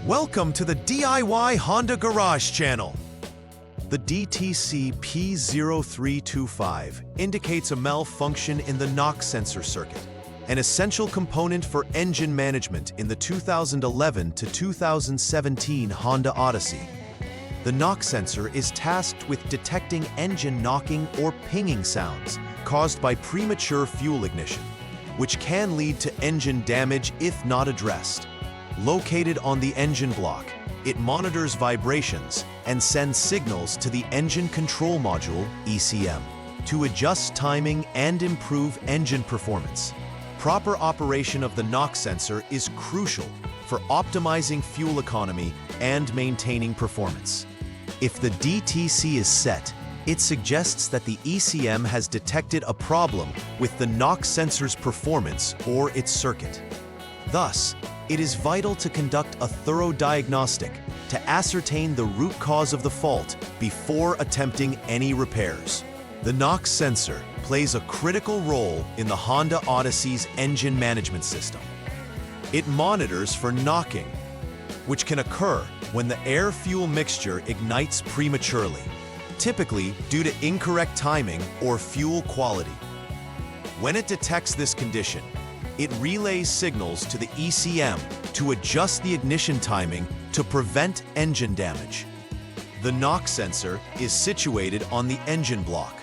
Welcome to the DIY Honda Garage channel. The DTC P0325 indicates a malfunction in the knock sensor circuit, an essential component for engine management in the 2011 to 2017 Honda Odyssey. The knock sensor is tasked with detecting engine knocking or pinging sounds caused by premature fuel ignition, which can lead to engine damage if not addressed. Located on the engine block, it monitors vibrations and sends signals to the Engine Control Module, ECM, to adjust timing and improve engine performance. Proper operation of the knock sensor is crucial for optimizing fuel economy and maintaining performance. If the DTC is set, it suggests that the ECM has detected a problem with the knock sensor's performance or its circuit. Thus, it is vital to conduct a thorough diagnostic to ascertain the root cause of the fault before attempting any repairs. The knock sensor plays a critical role in the Honda Odyssey's engine management system. It monitors for knocking, which can occur when the air-fuel mixture ignites prematurely, typically due to incorrect timing or fuel quality. When it detects this condition, it relays signals to the ECM to adjust the ignition timing to prevent engine damage. The knock sensor is situated on the engine block,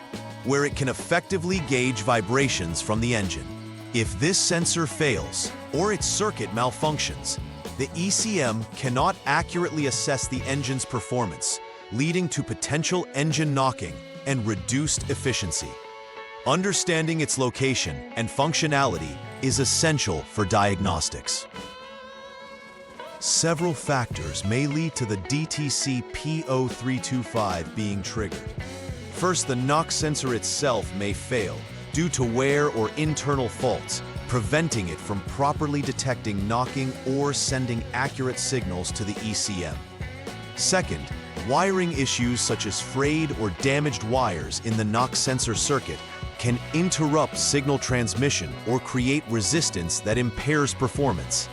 where it can effectively gauge vibrations from the engine. If this sensor fails or its circuit malfunctions, the ECM cannot accurately assess the engine's performance, leading to potential engine knocking and reduced efficiency. Understanding its location and functionality is essential for diagnostics. Several factors may lead to the DTC P0325 being triggered. First, the knock sensor itself may fail due to wear or internal faults, preventing it from properly detecting knocking or sending accurate signals to the ECM. Second, wiring issues such as frayed or damaged wires in the knock sensor circuit can interrupt signal transmission or create resistance that impairs performance.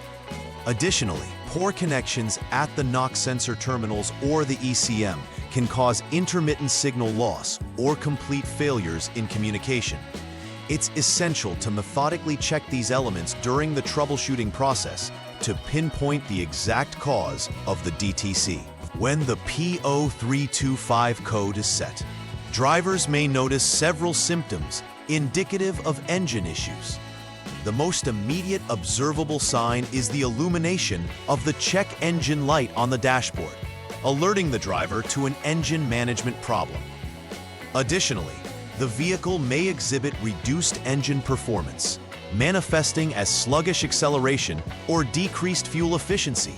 Additionally, poor connections at the knock sensor terminals or the ECM can cause intermittent signal loss or complete failures in communication. It's essential to methodically check these elements during the troubleshooting process to pinpoint the exact cause of the DTC. When the P0325 code is set, drivers may notice several symptoms indicative of engine issues. The most immediate observable sign is the illumination of the check engine light on the dashboard, alerting the driver to an engine management problem. Additionally, the vehicle may exhibit reduced engine performance, manifesting as sluggish acceleration or decreased fuel efficiency,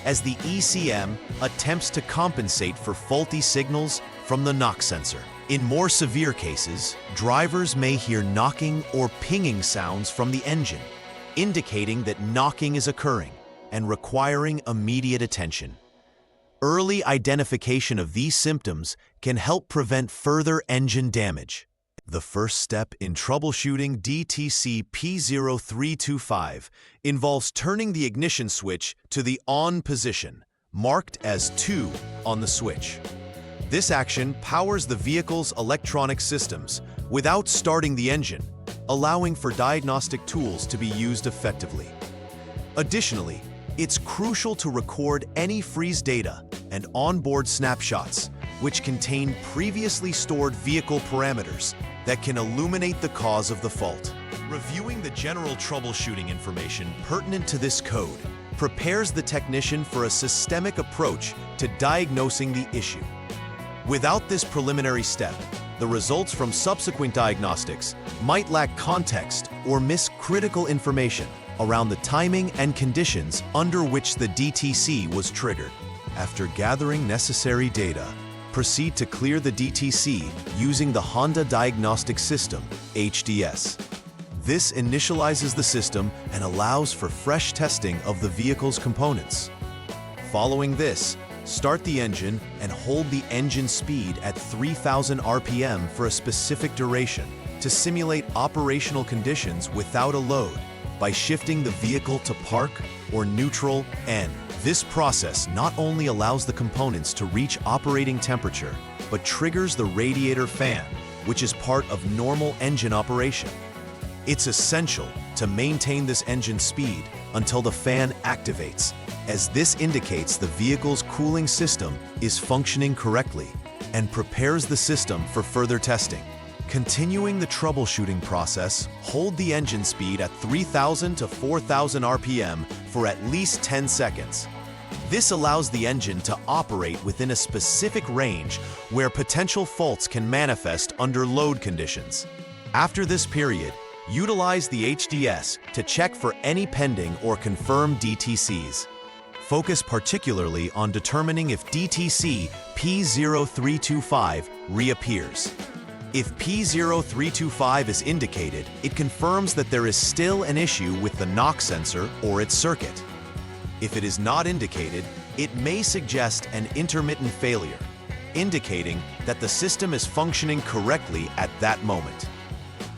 as the ECM attempts to compensate for faulty signals from the knock sensor. In more severe cases, drivers may hear knocking or pinging sounds from the engine, indicating that knocking is occurring and requiring immediate attention. Early identification of these symptoms can help prevent further engine damage. The first step in troubleshooting DTC P0325 involves turning the ignition switch to the on position, marked as 2 on the switch. This action powers the vehicle's electronic systems without starting the engine, allowing for diagnostic tools to be used effectively. Additionally, it's crucial to record any freeze data and onboard snapshots, which contain previously stored vehicle parameters that can illuminate the cause of the fault. Reviewing the general troubleshooting information pertinent to this code prepares the technician for a systemic approach to diagnosing the issue. Without this preliminary step, the results from subsequent diagnostics might lack context or miss critical information around the timing and conditions under which the DTC was triggered. After gathering necessary data, proceed to clear the DTC using the Honda Diagnostic System, HDS. This initializes the system and allows for fresh testing of the vehicle's components. Following this, start the engine and hold the engine speed at 3,000 RPM for a specific duration to simulate operational conditions without a load. by shifting the vehicle to park or neutral N. This process not only allows the components to reach operating temperature, but triggers the radiator fan, which is part of normal engine operation. It's essential to maintain this engine speed until the fan activates, as this indicates the vehicle's cooling system is functioning correctly and prepares the system for further testing. Continuing the troubleshooting process, hold the engine speed at 3,000 to 4,000 RPM for at least 10 seconds. This allows the engine to operate within a specific range where potential faults can manifest under load conditions. After this period, utilize the HDS to check for any pending or confirmed DTCs. Focus particularly on determining if DTC P0325 reappears. If P0325 is indicated, it confirms that there is still an issue with the knock sensor or its circuit. If it is not indicated, it may suggest an intermittent failure, indicating that the system is functioning correctly at that moment.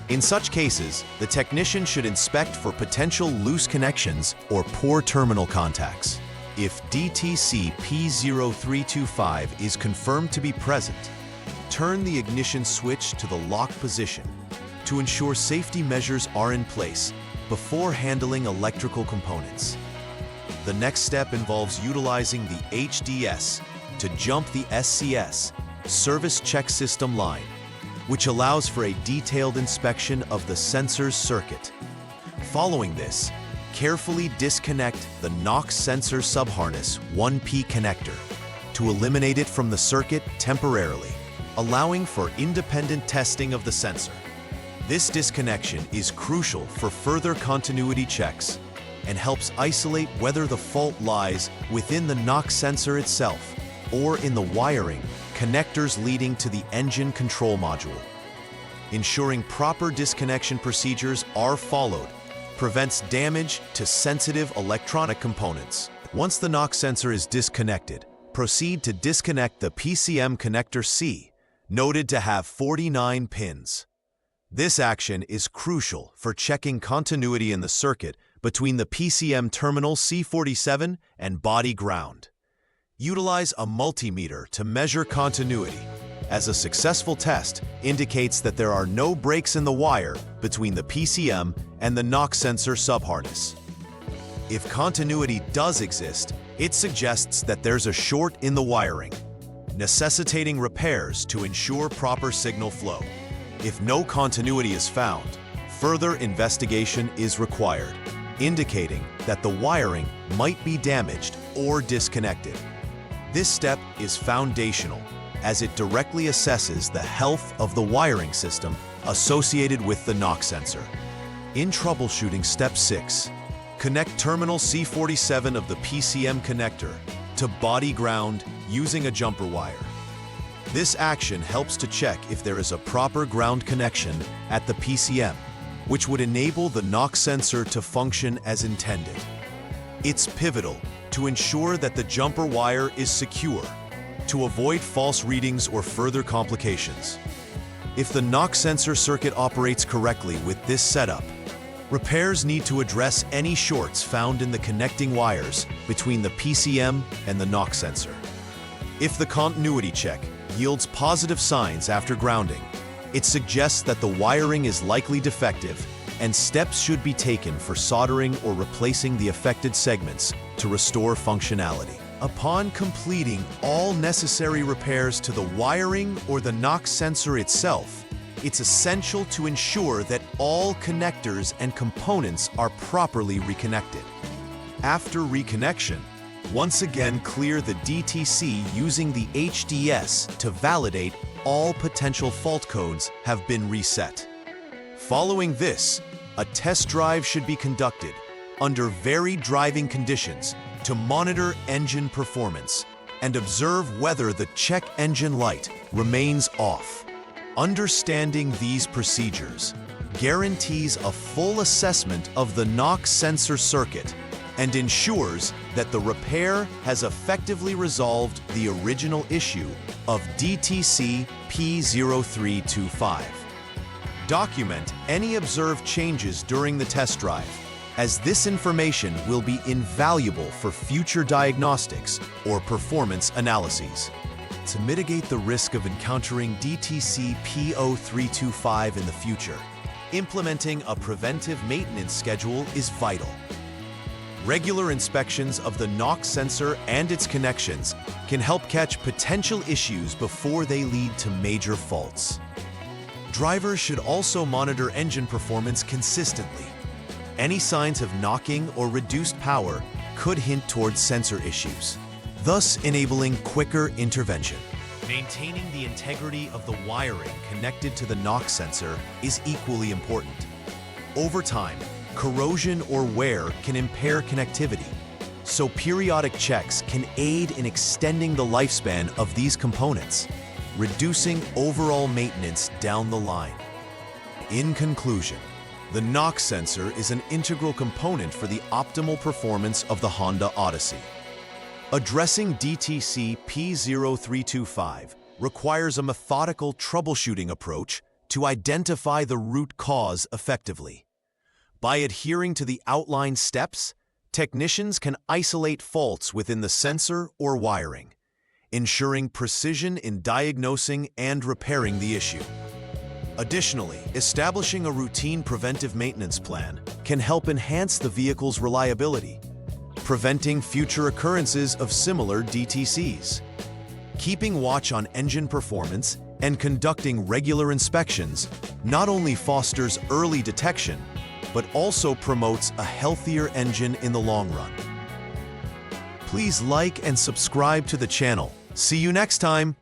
In such cases, the technician should inspect for potential loose connections or poor terminal contacts. If DTC P0325 is confirmed to be present, turn the ignition switch to the lock position to ensure safety measures are in place before handling electrical components. The next step involves utilizing the HDS to jump the SCS, Service Check System line, which allows for a detailed inspection of the sensor's circuit. Following this, carefully disconnect the knock sensor subharness 1P connector to eliminate it from the circuit temporarily, allowing for independent testing of the sensor. This disconnection is crucial for further continuity checks and helps isolate whether the fault lies within the knock sensor itself or in the wiring connectors leading to the engine control module. Ensuring proper disconnection procedures are followed prevents damage to sensitive electronic components. Once the knock sensor is disconnected, proceed to disconnect the PCM connector C, noted to have 49 pins. This action is crucial for checking continuity in the circuit between the PCM terminal C47 and body ground. Utilize a multimeter to measure continuity, as a successful test indicates that there are no breaks in the wire between the PCM and the knock sensor subharness. If continuity does exist, it suggests that there's a short in the wiring, necessitating repairs to ensure proper signal flow. If no continuity is found, further investigation is required, indicating that the wiring might be damaged or disconnected. This step is foundational, as it directly assesses the health of the wiring system associated with the knock sensor. In troubleshooting step 6, connect terminal C47 of the PCM connector to body ground using a jumper wire. This action helps to check if there is a proper ground connection at the PCM, which would enable the knock sensor to function as intended. It's pivotal to ensure that the jumper wire is secure to avoid false readings or further complications. If the knock sensor circuit operates correctly with this setup, repairs need to address any shorts found in the connecting wires between the PCM and the knock sensor. If the continuity check yields positive signs after grounding, it suggests that the wiring is likely defective and steps should be taken for soldering or replacing the affected segments to restore functionality. Upon completing all necessary repairs to the wiring or the knock sensor itself, it's essential to ensure that all connectors and components are properly reconnected. After reconnection, once again clear the DTC using the HDS to validate all potential fault codes have been reset. Following this, a test drive should be conducted under varied driving conditions to monitor engine performance and observe whether the check engine light remains off. Understanding these procedures guarantees a full assessment of the knock sensor circuit and ensures that the repair has effectively resolved the original issue of DTC P0325. Document any observed changes during the test drive as this information will be invaluable for future diagnostics or performance analyses. To mitigate the risk of encountering DTC P0325 in the future, implementing a preventive maintenance schedule is vital. Regular inspections of the NOx sensor and its connections can help catch potential issues before they lead to major faults. Drivers should also monitor engine performance consistently. Any signs of knocking or reduced power could hint towards sensor issues, thus enabling quicker intervention. Maintaining the integrity of the wiring connected to the NOx sensor is equally important. Over time, corrosion or wear can impair connectivity, so periodic checks can aid in extending the lifespan of these components, reducing overall maintenance down the line. In conclusion, the NOx sensor is an integral component for the optimal performance of the Honda Odyssey. Addressing DTC P0325 requires a methodical troubleshooting approach to identify the root cause effectively. By adhering to the outlined steps, technicians can isolate faults within the sensor or wiring, ensuring precision in diagnosing and repairing the issue. Additionally, establishing a routine preventive maintenance plan can help enhance the vehicle's reliability, preventing future occurrences of similar DTCs. Keeping watch on engine performance and conducting regular inspections not only fosters early detection, but also promotes a healthier engine in the long run. Please like and subscribe to the channel. See you next time!